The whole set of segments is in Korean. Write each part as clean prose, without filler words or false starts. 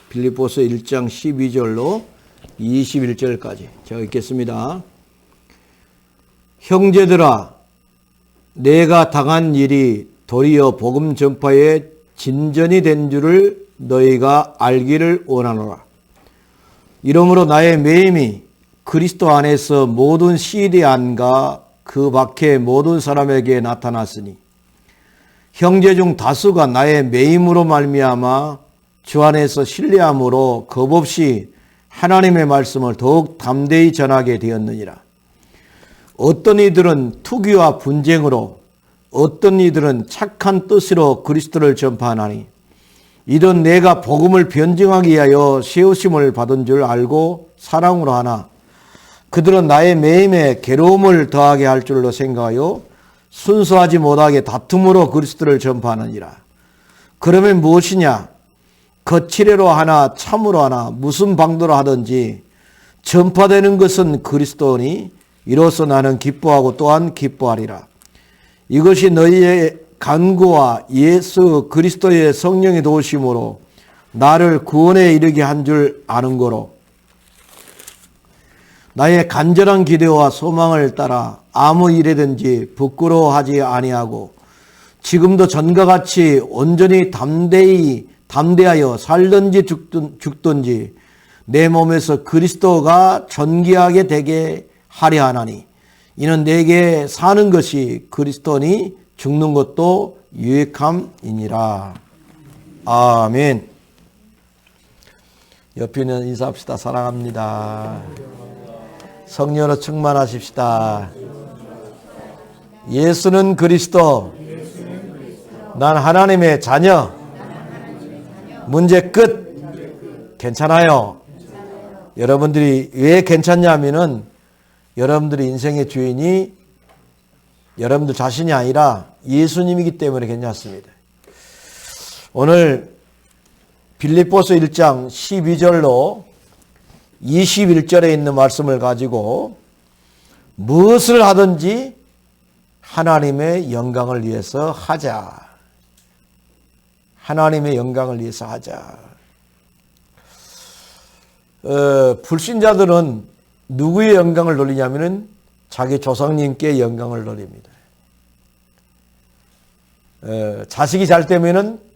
빌립보서 1장 12절로 21절까지 제가 읽겠습니다. 형제들아, 내가 당한 일이 도리어 복음 전파에 진전이 된 줄을 너희가 알기를 원하노라. 이러므로 나의 매임이 그리스도 안에서 모든 시대 안과 그 밖의 모든 사람에게 나타났으니 형제 중 다수가 나의 매임으로 말미암아 주 안에서 신뢰함으로 겁없이 하나님의 말씀을 더욱 담대히 전하게 되었느니라. 어떤 이들은 투기와 분쟁으로, 어떤 이들은 착한 뜻으로 그리스도를 전파하나니 이런 내가 복음을 변증하기 위하여 세우심을 받은 줄 알고 사랑으로 하나 그들은 나의 매임에 괴로움을 더하게 할 줄로 생각하여 순수하지 못하게 다툼으로 그리스도를 전파하느니라. 그러면 무엇이냐? 거칠애로 하나 참으로 하나 무슨 방도로 하든지 전파되는 것은 그리스도니 이로써 나는 기뻐하고 또한 기뻐하리라. 이것이 너희의 간구와 예수 그리스도의 성령의 도우심으로 나를 구원에 이르게 한 줄 아는 거로 나의 간절한 기대와 소망을 따라 아무 일에든지 부끄러워하지 아니하고 지금도 전과 같이 온전히 담대하여 살든지 죽든지 내 몸에서 그리스도가 존귀하게 되게 하려 하나니 이는 내게 사는 것이 그리스도니 죽는 것도 유익함이니라. 아멘. 옆에 있는 인사합시다. 사랑합니다. 성령으로 충만하십시다. 예수는 그리스도. 난 하나님의 자녀. 문제 끝. 괜찮아요. 여러분들이 왜 괜찮냐면은 여러분들이 인생의 주인이 여러분들 자신이 아니라 예수님이기 때문에 괜찮습니다. 오늘 빌립보서 1장 12절로 21절에 있는 말씀을 가지고 무엇을 하든지 하나님의 영광을 위해서 하자. 하나님의 영광을 위해서 하자. 불신자들은 누구의 영광을 돌리냐면은 자기 조상님께 영광을 돌립니다. 자식이 잘 되면은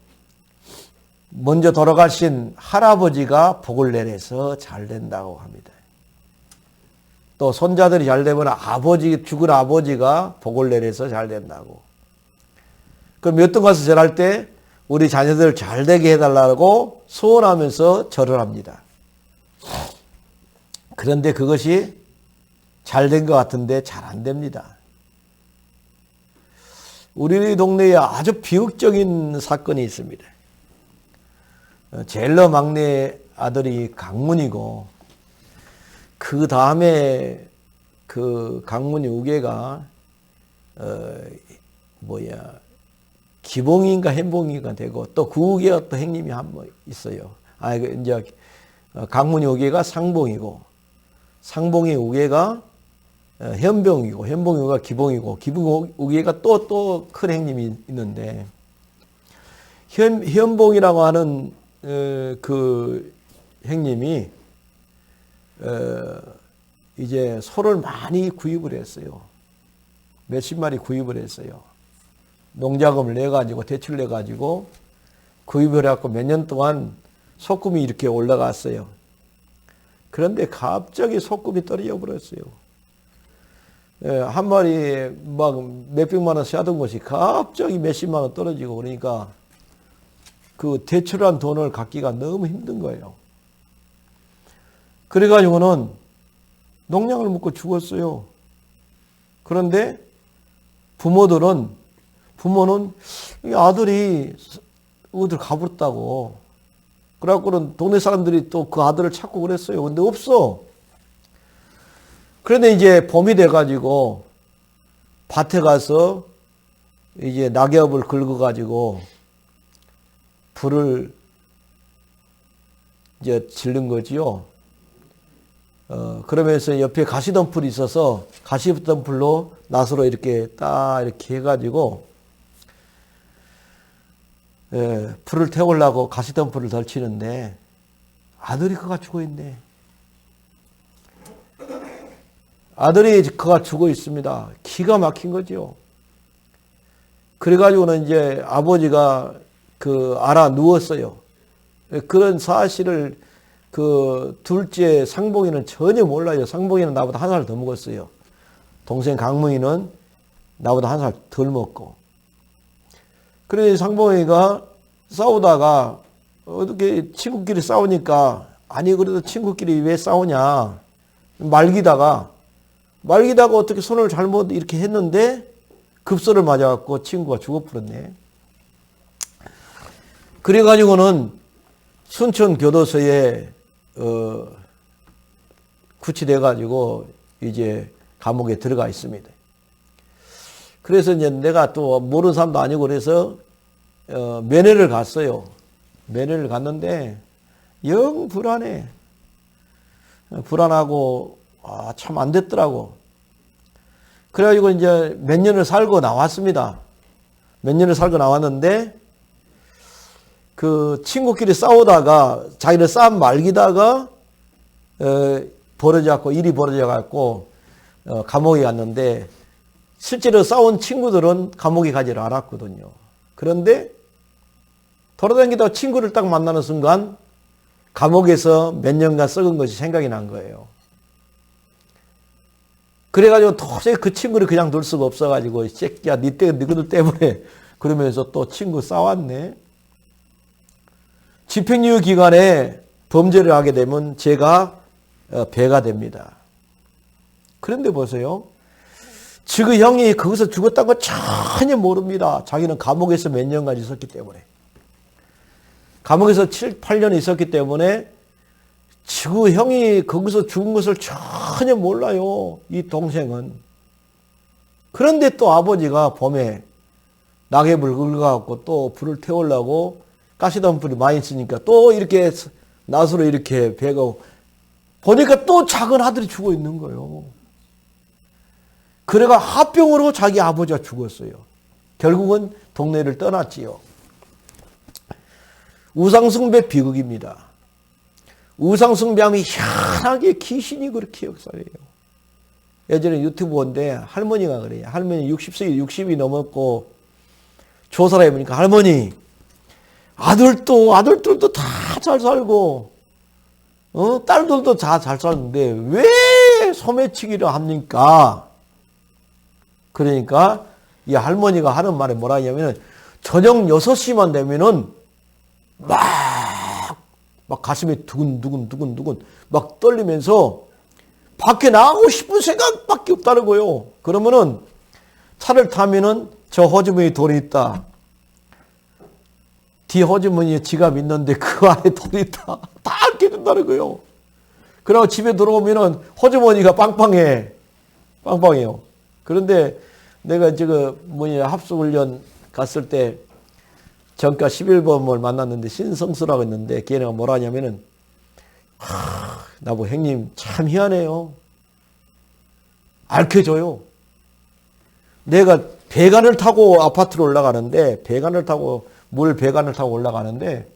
먼저 돌아가신 할아버지가 복을 내려서 잘 된다고 합니다. 또 손자들이 잘 되면 죽은 아버지가 복을 내려서 잘 된다고. 그럼 몇 등 가서 절할 때 우리 자녀들 잘 되게 해달라고 소원하면서 절을 합니다. 그런데 그것이 잘 된 것 같은데 잘 안 됩니다. 우리 동네에 아주 비극적인 사건이 있습니다. 제일로 막내 아들이 강문이고 그 다음에 그 강문이 우개가 기봉인가 햄봉이가 되고 또 그 우개가 또 형님이 한 번 있어요. 이제 강문이 우개가 상봉이고 상봉이 우개가 현봉이고 현봉이 우개가 기봉이고 기봉 우개가 또 큰 형님이 있는데 현봉이라고 하는 그 형님이 이제 소를 많이 구입을 했어요. 몇십 마리 구입을 했어요. 농자금을 내가지고 대출 내가지고 구입을 해갖고 몇 년 동안 소금이 이렇게 올라갔어요. 그런데 갑자기 소금이 떨어져 버렸어요. 한 마리에 막 몇백만 원씩 하던 것이 갑자기 몇십만 원 떨어지고 그러니까 그 대출한 돈을 갚기가 너무 힘든 거예요. 그래가지고는 농약을 먹고 죽었어요. 그런데 부모는 이 아들이 어딜 가버렸다고. 그래갖고는 동네 사람들이 또 그 아들을 찾고 그랬어요. 근데 없어. 그런데 이제 봄이 돼가지고 밭에 가서 이제 낙엽을 긁어가지고 불을 이제 지른 거지요. 그러면서 옆에 가시덤불이 있어서 가시덤불로 낫으로 이렇게 딱 이렇게 해가지고 불을 태우려고 가시덤불을 덜치는데 아들이 그가 죽어 있네. 아들이 그가 죽어 있습니다. 기가 막힌 거죠. 그래가지고는 이제 아버지가 알아 누웠어요. 그런 사실을 둘째 상봉이는 전혀 몰라요. 상봉이는 나보다 한 살 더 먹었어요. 동생 강몽이는 나보다 한 살 덜 먹고. 그래서 상봉이가 싸우다가 어떻게 친구끼리 싸우니까 아니 그래도 친구끼리 왜 싸우냐 말기다가 어떻게 손을 잘못 이렇게 했는데 급소를 맞아갖고 친구가 죽어버렸네. 그래가지고는 순천 교도소에 구치돼가지고 이제 감옥에 들어가 있습니다. 그래서 이제 내가 또 모르는 사람도 아니고 그래서 면회를 갔어요. 면회를 갔는데 영 불안해. 불안하고 참 안 됐더라고. 그래가지고 이제 몇 년을 살고 나왔습니다. 몇 년을 살고 나왔는데 그 친구끼리 싸우다가 자기를 싸움 말기다가 일이 벌어져갖고 감옥에 갔는데 실제로 싸운 친구들은 감옥에 가지를 않았거든요. 그런데 돌아다니다가 친구를 딱 만나는 순간 감옥에서 몇 년간 썩은 것이 생각이 난 거예요. 그래가지고 도저히 그 친구를 그냥 둘 수가 없어가지고 새끼야 너희들 때문에 그러면서 또 친구 싸웠네. 집행유예 기간에 범죄를 하게 되면 제가 배가 됩니다. 그런데 보세요. 지금 형이 거기서 죽었다는 거 전혀 모릅니다. 자기는 감옥에서 몇 년간 있었기 때문에. 감옥에서 7, 8년 있었기 때문에 지구 형이 거기서 죽은 것을 전혀 몰라요. 이 동생은. 그런데 또 아버지가 봄에 낙엽을 긁어갖고 또 불을 태우려고 가시덤불이 많이 있으니까 또 이렇게 낫으로 이렇게 베고 보니까 또 작은 아들이 죽어 있는 거예요. 그래가 합병으로 자기 아버지가 죽었어요. 결국은 동네를 떠났지요. 우상숭배 비극입니다. 우상숭배하면 희한하게 귀신이 그렇게 역사해요. 예전에 유튜브 본데 할머니가 그래요. 할머니 60이 넘었고 조사를 해보니까 할머니 아들들도 다 잘 살고 딸들도 다 잘 사는데 왜 소매치기를 합니까? 그러니까 이 할머니가 하는 말이 뭐라 하냐면 저녁 6시만 되면은 막 가슴이 두근두근 막 떨리면서 밖에 나가고 싶은 생각밖에 없다는 거예요. 그러면은 차를 타면은 저 호주머니에 돈이 있다. 뒤 호주머니에 지갑 있는데 그 안에 돈이 있다. 다 알게 된다는 거예요. 그리고 집에 들어오면은 호주머니가 빵빵해요. 그런데 내가 합숙훈련 갔을 때 전과 11범을 만났는데 신성수라고 했는데 걔네가 뭐라 하냐면은 나보고 형님 참 희한해요. 알켜줘요. 내가 배관을 타고 아파트로 올라가는데 물 배관을 타고 올라가는데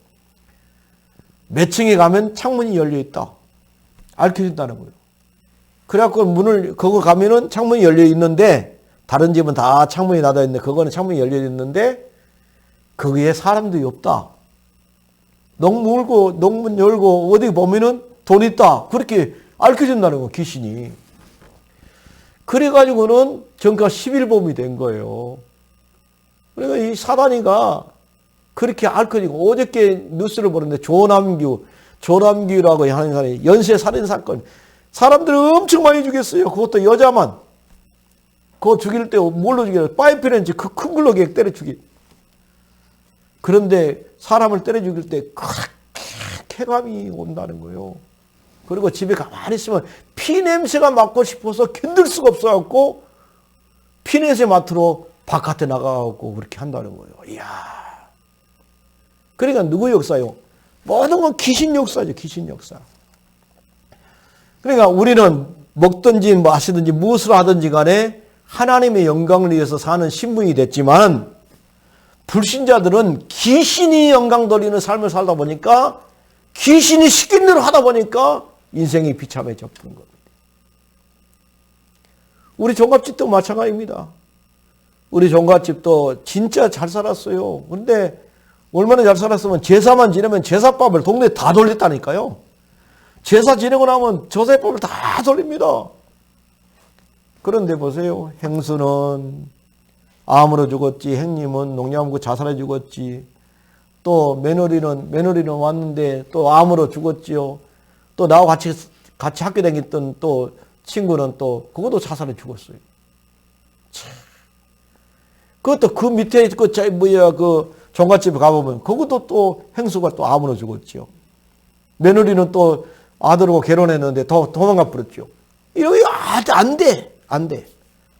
몇 층에 가면 창문이 열려 있다. 알켜준다는 거예요. 그래갖고 그거 가면은 창문이 열려 있는데 다른 집은 다 창문이 닫아 있는데 그거는 창문이 열려 있는데 거기에 사람들이 없다. 농문 열고 어디 보면은 돈 있다. 그렇게 알려준다는 거, 귀신이. 그래가지고는 전과 11범이 된 거예요. 그러니까 이 사단이가 그렇게 알려지고 어저께 뉴스를 보는데 조남규라고 하는 사람이 연쇄 살인 사건. 사람들을 엄청 많이 죽였어요. 그것도 여자만. 그거 죽일 때 뭘로 죽여요? 파이프렌치 그 큰 걸로 때려 죽이. 그런데 사람을 때려 죽일 때 그렇게 쾌감이 온다는 거예요. 그리고 집에 가만히 있으면 피 냄새가 맡고 싶어서 견딜 수가 없어갖고 피 냄새 맡으러 바깥에 나가고 그렇게 한다는 거예요. 이야. 그러니까 누구 역사요? 모든 건 귀신 역사죠. 귀신 역사. 그러니까 우리는 먹든지 마시든지 무엇을 하든지 간에 하나님의 영광을 위해서 사는 신분이 됐지만 불신자들은 귀신이 영광 돌리는 삶을 살다 보니까 귀신이 시킨 대로 하다 보니까 인생이 비참해져 버린 겁니다. 우리 종갓집도 마찬가지입니다. 우리 종갓집도 진짜 잘 살았어요. 그런데 얼마나 잘 살았으면 제사만 지내면 제사밥을 동네에 다 돌렸다니까요. 제사 지내고 나면 제사밥을 다 돌립니다. 그런데 보세요. 행수는 암으로 죽었지, 행님은 농양고 자살해 죽었지, 또 며느리는 왔는데 또 암으로 죽었지요. 또 나와 같이 학교 다녔던 또 친구는 또 그것도 자살해 죽었어요. 참. 그것도 그 밑에 그 종갓집에 가보면 그것도 또 행수가 또 암으로 죽었지요. 며느리는 또 아들하고 결혼했는데 도망가 버렸죠. 이거 안 돼. 안 돼.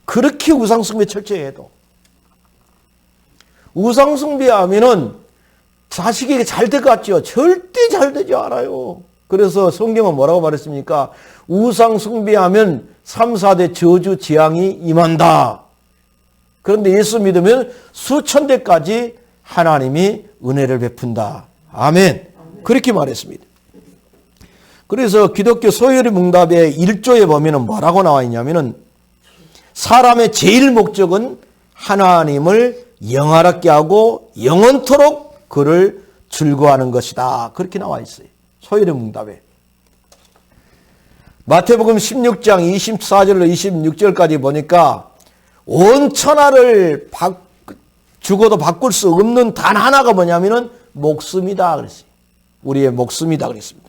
그렇게 우상숭배 철저히 해도. 우상숭배하면은 자식에게 잘 될 것 같죠? 절대 잘 되지 않아요. 그래서 성경은 뭐라고 말했습니까? 우상숭배하면 3, 4대 저주 재앙이 임한다. 그런데 예수 믿으면 수천 대까지 하나님이 은혜를 베푼다. 아멘. 그렇게 말했습니다. 그래서 기독교 소요리 문답의 1조에 보면은 뭐라고 나와 있냐면은 사람의 제일 목적은 하나님을 영화롭게 하고 영원토록 그를 즐거워하는 것이다. 그렇게 나와 있어요. 소요리 문답에. 마태복음 16장 24절로 26절까지 보니까 온 천하를 죽어도 바꿀 수 없는 단 하나가 뭐냐면은 목숨이다 그랬어요. 우리의 목숨이다 그랬습니다.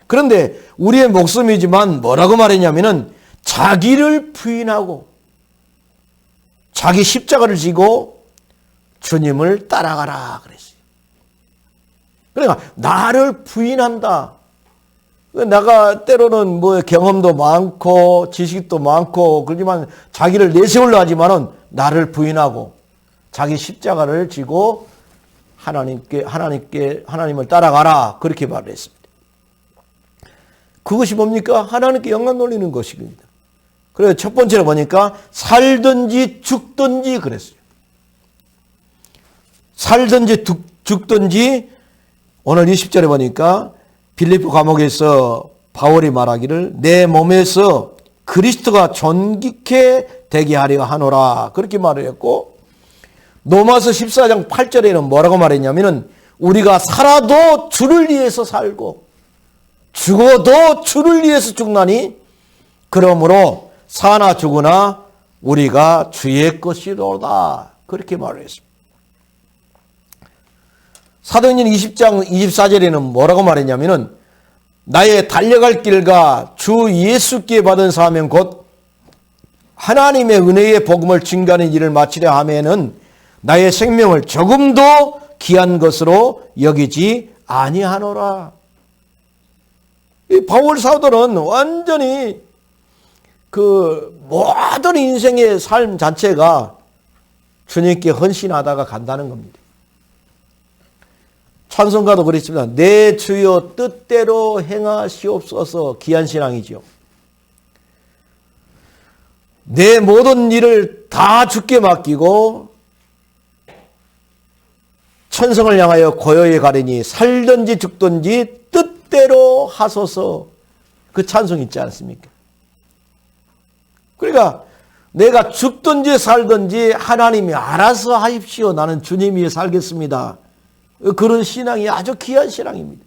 그런데 우리의 목숨이지만 뭐라고 말했냐면은 자기를 부인하고 자기 십자가를 지고 주님을 따라가라 그랬어요. 그러니까 나를 부인한다. 내가 때로는 뭐 경험도 많고 지식도 많고 그렇지만 자기를 내세우려 하지만은 나를 부인하고 자기 십자가를 지고 하나님을 따라가라 그렇게 말을 했습니다. 그것이 뭡니까? 하나님께 영광 돌리는 것입니다. 그래서 첫 번째로 보니까 살든지 죽든지 그랬어요. 살든지 죽든지 오늘 20절에 보니까 빌립보 감옥에서 바울이 말하기를 내 몸에서 그리스도가 존귀케 되게 하려 하노라 그렇게 말을 했고 로마서 14장 8절에는 뭐라고 말했냐면은 우리가 살아도 주를 위해서 살고 죽어도 주를 위해서 죽나니 그러므로 사나 죽으나 우리가 주의 것이로다 그렇게 말을 했습니다. 사도행전 20장 24절에는 뭐라고 말했냐면은 나의 달려갈 길과 주 예수께 받은 사명 곧 하나님의 은혜의 복음을 증거하는 일을 마치려 하면은 나의 생명을 조금도 귀한 것으로 여기지 아니하노라. 이 바울 사도는 완전히 그 모든 인생의 삶 자체가 주님께 헌신하다가 간다는 겁니다. 찬송가도 그랬습니다. 내 주여 뜻대로 행하시옵소서 귀한 신앙이죠. 내 모든 일을 다 주께 맡기고 천성을 향하여 고요히 가리니 살든지 죽든지 뜻대로 하소서 그 찬송 있지 않습니까? 그러니까 내가 죽든지 살든지 하나님이 알아서 하십시오. 나는 주님 위해 살겠습니다. 그런 신앙이 아주 귀한 신앙입니다.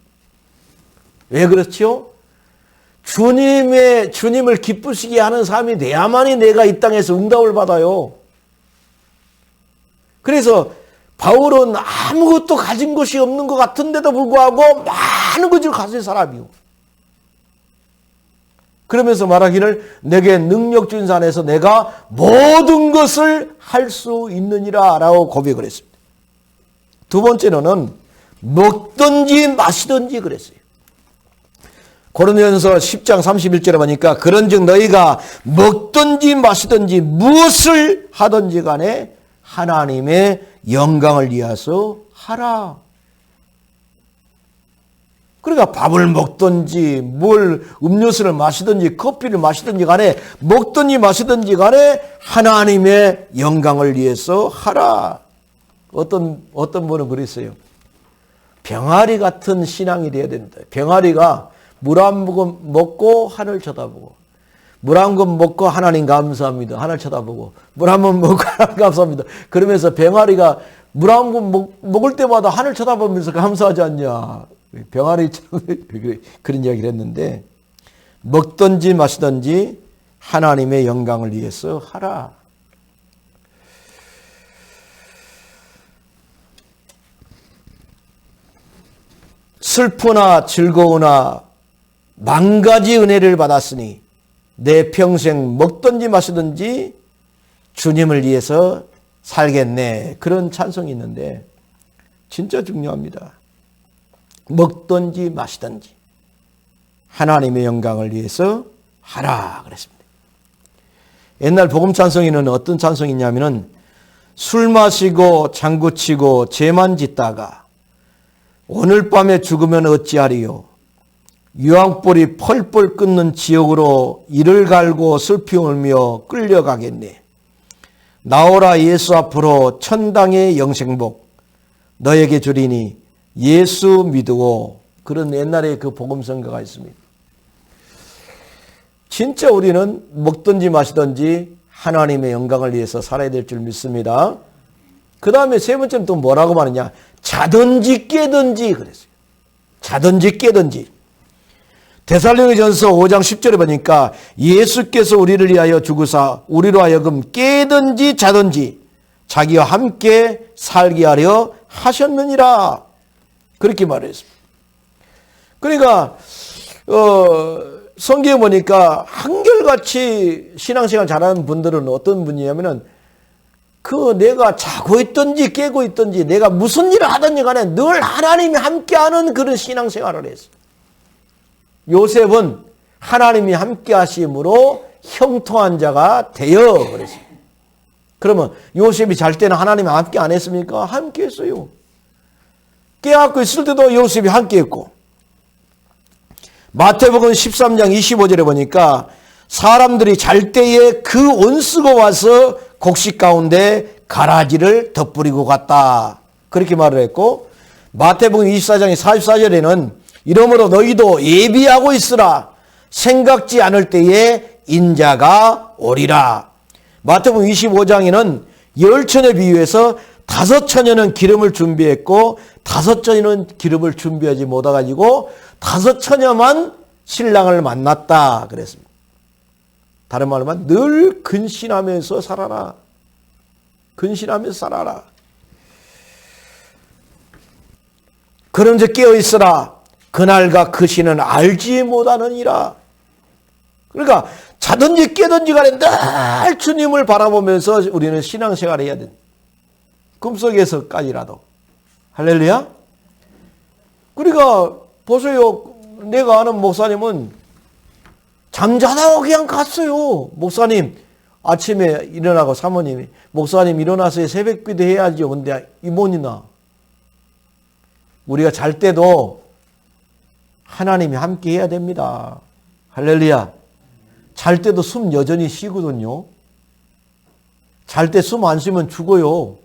왜 그렇죠? 주님을 기쁘시게 하는 삶이 돼야만이 내가 이 땅에서 응답을 받아요. 그래서 바울은 아무것도 가진 것이 없는 것 같은데도 불구하고 많은 것을 가진 사람이요. 그러면서 말하기를 내게 능력 준 산에서 내가 모든 것을 할 수 있느니라 라고 고백을 했습니다. 두 번째로는 먹든지 마시든지 그랬어요. 고린도전서 10장 31절에 보니까 그런즉 너희가 먹든지 마시든지 무엇을 하든지 간에 하나님의 영광을 위하여 하라. 그러니까 밥을 먹든지 뭘 음료수를 마시든지 커피를 마시든지 간에 먹든지 마시든지 간에 하나님의 영광을 위해서 하라. 어떤 분은 그랬어요. 병아리 같은 신앙이 되어야 된다. 병아리가 물 한 모금 먹고 하늘 쳐다보고, 물 한 모금 먹고 하나님 감사합니다. 하늘 쳐다보고, 물 한 모금 먹고 하나님 감사합니다. 그러면서 병아리가 물 한 모금 먹을 때마다 하늘 쳐다보면서 감사하지 않냐. 병아리처럼 그런 이야기를 했는데, 먹든지 마시든지 하나님의 영광을 위해서 하라. 슬프나 즐거우나 만가지 은혜를 받았으니 내 평생 먹든지 마시든지 주님을 위해서 살겠네. 그런 찬송이 있는데 진짜 중요합니다. 먹든지 마시든지 하나님의 영광을 위해서 하라 그랬습니다. 옛날 복음 찬송에는 어떤 찬송이냐면은 술 마시고 장구치고 죄만 짓다가 오늘 밤에 죽으면 어찌하리요. 유황불이 펄펄 끓는 지옥으로 이를 갈고 슬피 울며 끌려가겠네. 나오라 예수 앞으로 천당의 영생복 너에게 주리니 예수 믿고. 그런 옛날에 그 복음성가가 있습니다. 진짜 우리는 먹든지 마시든지 하나님의 영광을 위해서 살아야 될 줄 믿습니다. 그 다음에 세 번째는 또 뭐라고 말하냐. 자든지 깨든지 그랬어요. 자든지 깨든지. 데살로니가전서 5장 10절에 보니까 예수께서 우리를 위하여 죽으사 우리로 하여금 깨든지 자든지 자기와 함께 살게 하려 하셨느니라. 그렇게 말했습니다. 그러니까 성경에 보니까 한결같이 신앙생활 잘하는 분들은 어떤 분이냐면은 내가 자고 있든지 깨고 있든지 내가 무슨 일을 하든지 간에 늘 하나님이 함께하는 그런 신앙생활을 했어요. 요셉은 하나님이 함께 하심으로 형통한 자가 되어 그랬어요. 그러면 요셉이 잘 때는 하나님이 함께 안 했습니까? 함께 했어요. 깨닫고 있을 때도 요셉이 함께 했고, 마태복음 13장 25절에 보니까 사람들이 잘 때에 그 온수가 와서 곡식 가운데 가라지를 덧뿌리고 갔다. 그렇게 말을 했고, 마태복음 24장 44절에는 이러므로 너희도 예비하고 있으라. 생각지 않을 때에 인자가 오리라. 마태복음 25장에는 10처녀에 비유해서 5처녀는 기름을 준비했고 5처녀는 기름을 준비하지 못해가지고 5처녀만 신랑을 만났다 그랬습니다. 다른 말로 하면 늘 근신하면서 살아라. 근신하면서 살아라. 그런즉 깨어있으라. 그날과 그 시는 알지 못하느니라. 그러니까 자든지 깨든지 간에 늘 주님을 바라보면서 우리는 신앙생활을 해야 된다. 꿈속에서까지라도. 할렐루야. 그러니까 보세요. 내가 아는 목사님은 잠자다가 그냥 갔어요. 목사님 아침에 일어나고 사모님이 목사님 일어나서 새벽기도 해야죠. 근데 이모니나 우리가 잘 때도 하나님이 함께 해야 됩니다. 할렐루야. 잘 때도 숨 여전히 쉬거든요. 잘 때 숨 안 쉬면 죽어요.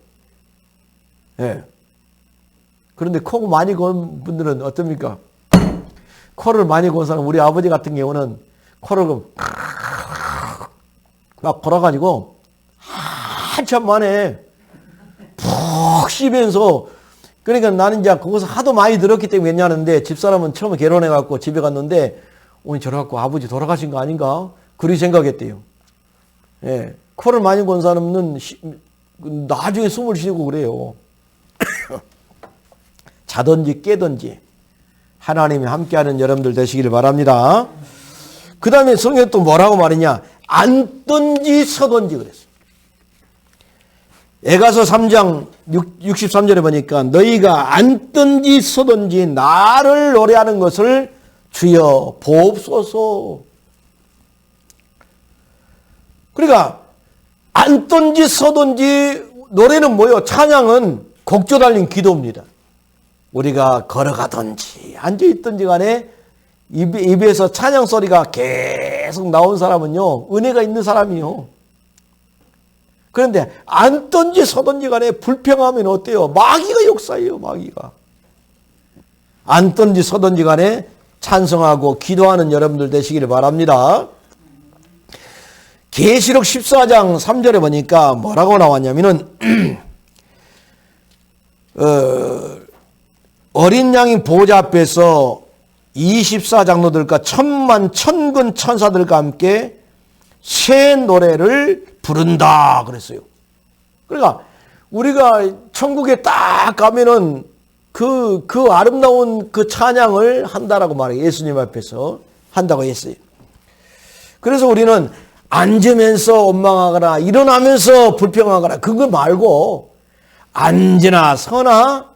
예. 그런데 코 많이 건 분들은 어떻습니까? 코를 많이 건 사람, 우리 아버지 같은 경우는 코를 막 걸어가지고 한참 만에 푹 쉬면서, 그러니까 나는 이제 그것을 하도 많이 들었기 때문에 했냐는데 집사람은 처음에 결혼해갖고 집에 갔는데 오늘 저래갖고 아버지 돌아가신 거 아닌가? 그렇게 생각했대요. 예. 코를 많이 건 사람은 나중에 숨을 쉬고 그래요. 자든지 깨든지 하나님이 함께하는 여러분들 되시기를 바랍니다. 그 다음에 성경에 또 뭐라고 말했냐? 앉든지 서든지 그랬어요. 에가서 3장 63절에 보니까 너희가 앉든지 서든지 나를 노래하는 것을 주여 보옵소서. 그러니까 앉든지 서든지 노래는 뭐예요? 찬양은 곡조 달린 기도입니다. 우리가 걸어가든지 앉아있든지 간에 입에서 찬양 소리가 계속 나온 사람은요, 은혜가 있는 사람이요. 그런데 앉든지 서든지 간에 불평하면 어때요? 마귀가 역사예요, 마귀가. 앉든지 서든지 간에 찬성하고 기도하는 여러분들 되시기를 바랍니다. 계시록 14장 3절에 보니까 뭐라고 나왔냐면은 어린 양이 보좌 앞에서 24장로들과 천만 천군 천사들과 함께 새 노래를 부른다 그랬어요. 그러니까 우리가 천국에 딱 가면은 그 아름다운 그 찬양을 한다라고 말해요. 예수님 앞에서 한다고 했어요. 그래서 우리는 앉으면서 원망하거나 일어나면서 불평하거나 그거 말고 앉으나 서나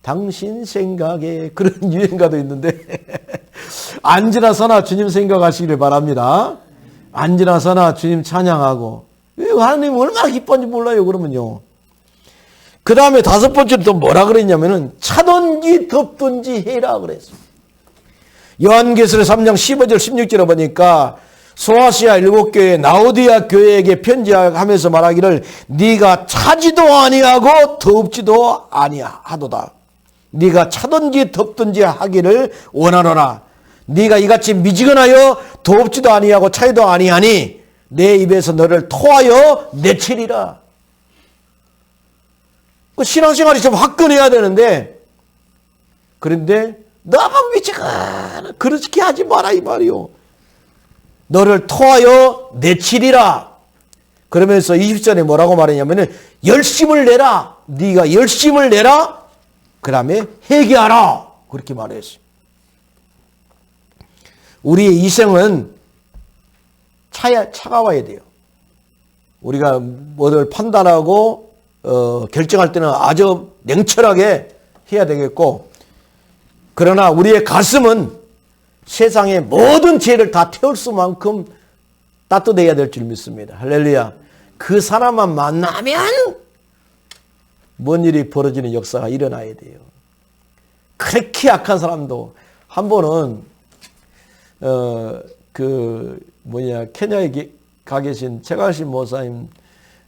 당신 생각에 그런 유행가도 있는데 앉으나 서나 주님 생각하시기를 바랍니다. 앉으나 서나 주님 찬양하고 하나님 얼마나 기쁜지 몰라요. 그러면요. 그 다음에 다섯 번째로 또 뭐라 그랬냐면은 차든지 덥든지 해라 그랬어요. 요한계시록 3장 15절 16절에 보니까 소아시아 7교회 라오디아 교회에게 편지하면서 말하기를 네가 차지도 아니하고 덥지도 아니하도다. 네가 차든지 덥든지 하기를 원하노라. 네가 이같이 미지근하여 덥지도 아니하고 차지도 아니하니 내 입에서 너를 토하여 내치리라. 신앙생활이 좀 화끈해야 되는데 그런데 너무 미지근하 그렇게 하지 마라 이 말이요. 너를 토하여 내치리라. 그러면서 20절에 뭐라고 말했냐면은 열심을 내라. 네가 열심을 내라. 그 다음에 회개하라. 그렇게 말했어요. 우리의 이생은 차가워야 돼요. 우리가 뭐를 판단하고 결정할 때는 아주 냉철하게 해야 되겠고, 그러나 우리의 가슴은 세상의 모든 죄를 다 태울 수만큼 따뜻해야 될 줄 믿습니다. 할렐루야. 그 사람만 만나면 뭔 일이 벌어지는 역사가 일어나야 돼요. 그렇게 약한 사람도 한 번은 케냐에 가 계신 최가신 목사님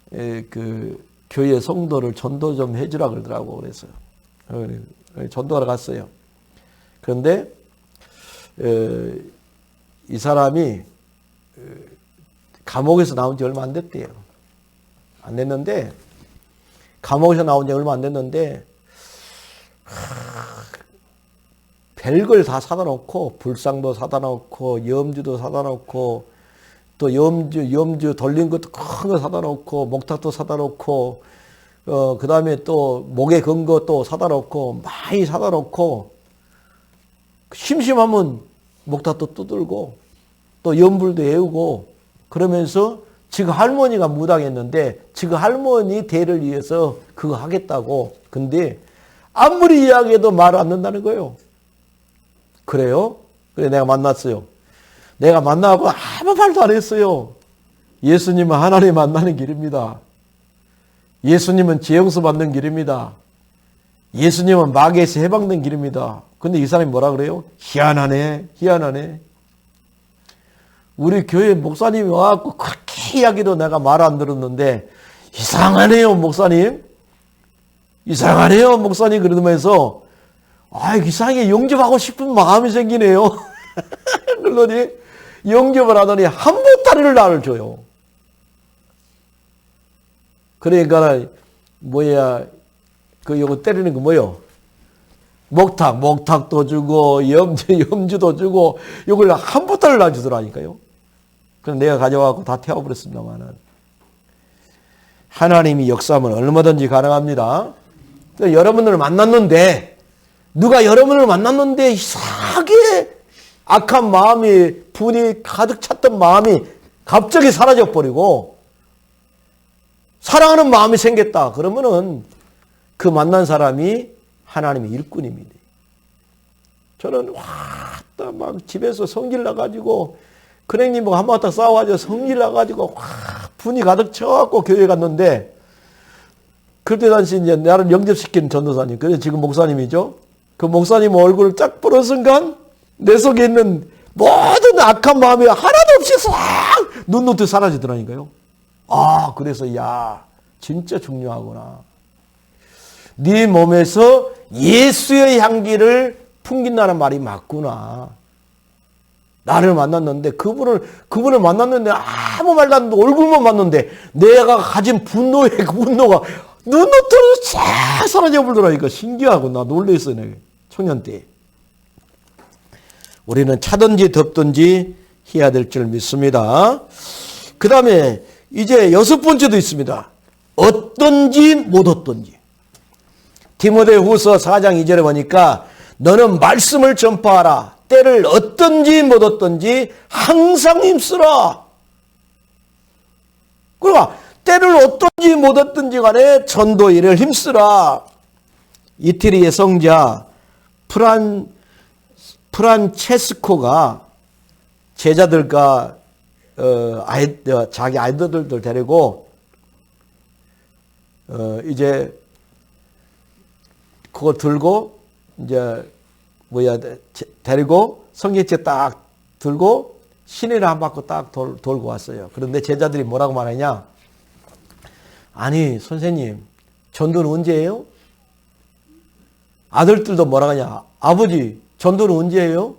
그 교회 성도를 전도 좀 해주라 그러더라고. 그래서 전도하러 갔어요. 그런데 이 사람이 감옥에서 나온 지 얼마 안 됐대요. 안 됐는데 감옥에서 나온 지 얼마 안 됐는데 별걸 다 사다 놓고 불상도 사다 놓고 염주도 사다 놓고 또 염주 돌린 것도 큰 거 사다 놓고 목탁도 사다 놓고 그 다음에 또 목에 건 거 또 사다 놓고 많이 사다 놓고 심심하면 목탁도 두들고 또 염불도 애우고 그러면서 지금 할머니가 무당했는데 지금 할머니 대를 위해서 그거 하겠다고. 근데 아무리 이야기해도 말을 안 듣는다는 거예요. 그래요? 그래 내가 만났어요. 내가 만나고 아무 말도 안 했어요. 예수님은 하나님 만나는 길입니다. 예수님은 죄용서 받는 길입니다. 예수님은 마귀에서 해방된 길입니다. 근데 이 사람이 뭐라 그래요? 희한하네. 우리 교회 목사님이 와갖고 그렇게 이야기도 내가 말 안 들었는데 이상하네요 목사님. 이상하네요 목사님. 그러면서 이상하게 영접하고 싶은 마음이 생기네요. 그러더니 영접을 하더니 한 보따리를 나를 줘요. 그러니까 요거 때리는 거 뭐요? 목탁도 주고 염주도 주고 요걸 한 보따리를 놔주더라니까요. 그럼 내가 가져와서 다 태워버렸습니다만은 하나님이 역사하면 얼마든지 가능합니다. 여러분들을 만났는데 누가 여러분을 만났는데 이상하게 악한 마음이 분이 가득 찼던 마음이 갑자기 사라져 버리고 사랑하는 마음이 생겼다. 그러면은 그 만난 사람이 하나님의 일꾼입니다. 저는 막 집에서 성질 나가지고 큰형님하고 한바탕 싸워가지고 성질 나가지고 분이 가득 차갖고 교회 갔는데 그때 당시 이제 나를 영접시킨 전도사님, 그래서 지금 목사님이죠. 그 목사님 얼굴을 쫙 보는 순간 내 속에 있는 모든 악한 마음이 하나도 없이 싹 눈놓듯 사라지더라니까요. 그래서 진짜 중요하구나. 네 몸에서 예수의 향기를 풍긴다는 말이 맞구나. 나를 만났는데 그분을 만났는데 아무 말도 안 하는데 얼굴만 봤는데 내가 가진 분노의 그 분노가 눈노트로 싹 사라져 버리더라니까. 신기하고 나 놀랬어요. 내가 청년 때. 우리는 차든지 덥든지 해야 될 줄 믿습니다. 그 다음에 이제 6번째도 있습니다. 어떤지 못 어떤지. 디모데후서 4장 2절에 보니까 너는 말씀을 전파하라. 때를 어떤지 못 어떤지 항상 힘쓰라. 그러니까 때를 어떤지 못 어떤지 간에 전도 일을 힘쓰라. 이태리의 성자 프란체스코가 제자들과 자기 아이들들 데리고 이제 그거 들고 이제 데리고 성경책 딱 들고 시내를 한 바퀴 딱 돌고 왔어요. 그런데 제자들이 뭐라고 말하냐? 아니 선생님 전도는 언제예요? 아들들도 뭐라고 하냐? 아버지 전도는 언제예요?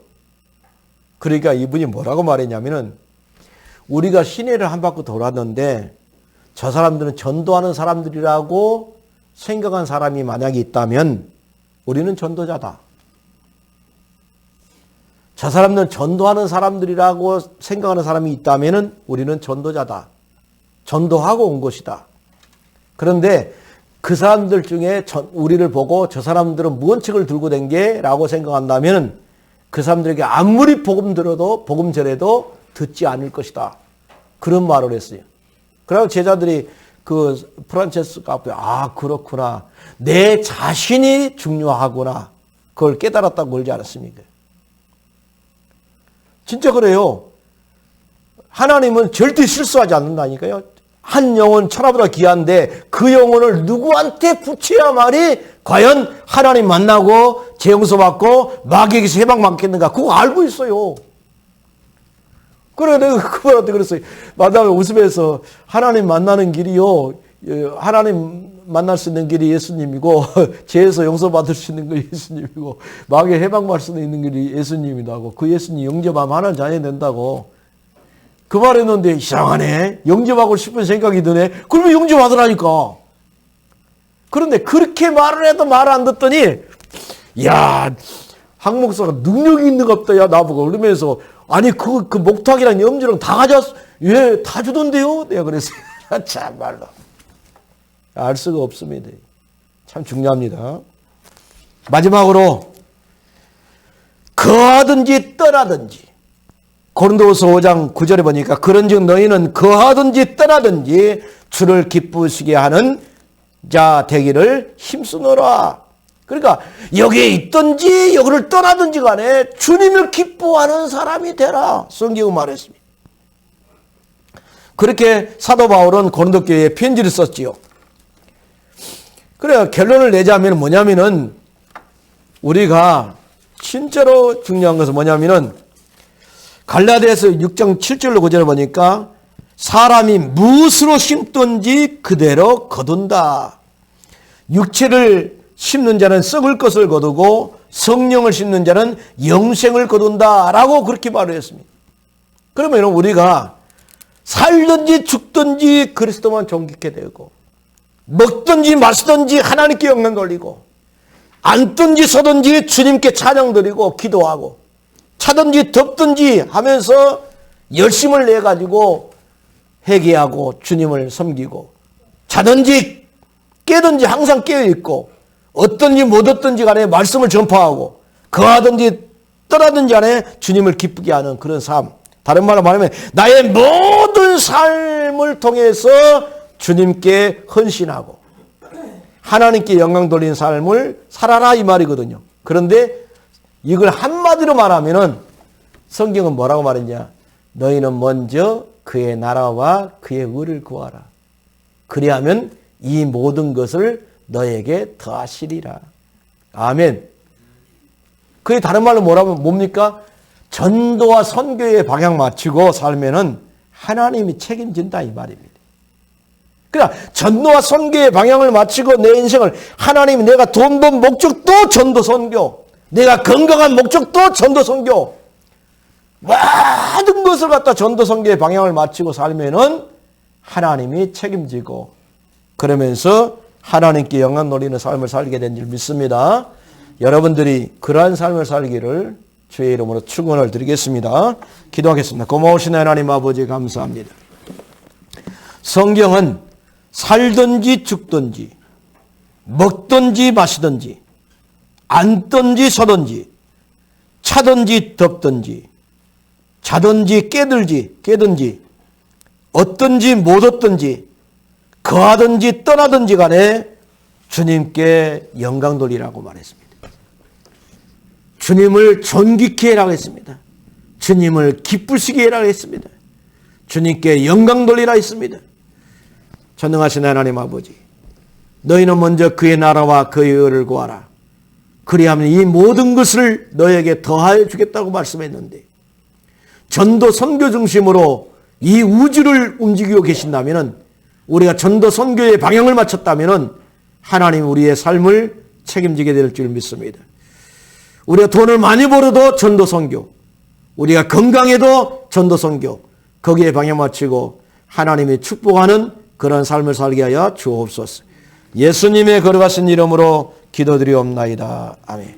그러니까 이분이 뭐라고 말했냐면은 우리가 시내를 한 바퀴 돌았는데 저 사람들은 전도하는 사람들이라고 생각한 사람이 만약에 있다면 우리는 전도자다. 저 사람들은 전도하는 사람들이라고 생각하는 사람이 있다면 우리는 전도자다. 전도하고 온 것이다. 그런데 그 사람들 중에 우리를 보고 저 사람들은 무언 책을 들고 된 게? 라고 생각한다면 그 사람들에게 아무리 복음 들어도 복음 전해도 듣지 않을 것이다. 그런 말을 했어요. 그리고 제자들이 그 프란체스코 앞에 그렇구나. 내 자신이 중요하구나. 그걸 깨달았다고 그러지 않았습니까? 진짜 그래요. 하나님은 절대 실수하지 않는다니까요. 한 영혼 천하보다 귀한데 그 영혼을 누구한테 붙여야만이 과연 하나님 만나고 재용서받고 마귀에게서 해방받겠는가. 그거 알고 있어요. 그래 내가 그분한테 그랬어요. 마담에 웃으면서 하나님 만나는 길이요. 하나님 만날 수 있는 길이 예수님이고 죄에서 용서받을 수 있는 게 예수님이고 마귀 해방받을 수 있는 길이 예수님이라고. 그 예수님 영접하면 하나님 자녀 된다고. 그 말했는데 이상하네. 영접하고 싶은 생각이 드네. 그러면 영접하더라니까. 그런데 그렇게 말을 해도 말을 안 듣더니 야 한 목사가 능력이 있는 것 같다. 야 나보고 그러면서 아니 그 목탁이랑 염주랑 다 가져왔어. 예, 다 주던데요. 내가 그랬어요. 참말로. 알 수가 없습니다. 참 중요합니다. 마지막으로 거하든지 떠나든지 고린도후서 5장 9절에 보니까 그런즉 너희는 거하든지 떠나든지 주를 기쁘시게 하는 자 되기를 힘쓰노라. 그러니까 여기에 있든지 여기를 떠나든지 간에 주님을 기뻐하는 사람이 되라. 성경은 말했습니다. 그렇게 사도 바울은 고린도 교회에 편지를 썼지요. 그래 결론을 내자면 뭐냐면은 우리가 진짜로 중요한 것은 뭐냐면은 갈라디아서 6장 7절로 9절을 보니까 사람이 무엇으로 심든지 그대로 거둔다. 육체를 심는 자는 썩을 것을 거두고 성령을 심는 자는 영생을 거둔다 라고 그렇게 말을 했습니다. 그러면 우리가 살든지 죽든지 그리스도만 존귀케 되고 먹든지 마시든지 하나님께 영광 돌리고 앉든지 서든지 주님께 찬양 드리고 기도하고 차든지 덥든지 하면서 열심을 내가지고 회개하고 주님을 섬기고 자든지 깨든지 항상 깨어있고 어떤지 못 어떤지 간에 말씀을 전파하고 거하든지 떠나든지 간에 주님을 기쁘게 하는 그런 삶. 다른 말로 말하면 나의 모든 삶을 통해서 주님께 헌신하고 하나님께 영광 돌리는 삶을 살아라 이 말이거든요. 그런데 이걸 한마디로 말하면은 성경은 뭐라고 말했냐? 너희는 먼저 그의 나라와 그의 의를 구하라. 그리하면 이 모든 것을 너에게 더하시리라. 아멘. 그게 다른 말로 뭐라면 뭡니까? 전도와 선교에 방향 맞추고 살면은 하나님이 책임진다 이 말입니다. 그러나 전도와 선교의 방향을 맞추고 내 인생을 하나님 내가 돈 번 목적도 전도 선교, 내가 건강한 목적도 전도 선교, 모든 것을 갖다 전도 선교의 방향을 맞추고 살면은 하나님이 책임지고 그러면서 하나님께 영광 돌리는 삶을 살게 된 줄 믿습니다. 여러분들이 그러한 삶을 살기를 주의 이름으로 축원을 드리겠습니다. 기도하겠습니다. 고마우신 하나님 아버지 감사합니다. 성경은 살든지 죽든지 먹든지 마시든지 앉든지 서든지 차든지 덥든지 자든지 깨든지 얻든지 못 얻든지 거하든지 떠나든지 간에 주님께 영광 돌리라고 말했습니다. 주님을 존귀케 해라고 했습니다. 주님을 기쁘시게 해라고 했습니다. 주님께 영광 돌리라 했습니다. 전능하신 하나님 아버지, 너희는 먼저 그의 나라와 그의 의를 구하라. 그리하면 이 모든 것을 너에게 더하여 주겠다고 말씀했는데 전도 선교 중심으로 이 우주를 움직이고 계신다면 우리가 전도 선교의 방향을 맞췄다면 하나님 우리의 삶을 책임지게 될 줄 믿습니다. 우리가 돈을 많이 벌어도 전도 선교, 우리가 건강해도 전도 선교, 거기에 방향 맞추고 하나님이 축복하는 그런 삶을 살게 하여 주옵소서. 예수님의 걸어가신 이름으로 기도드리옵나이다. 아멘.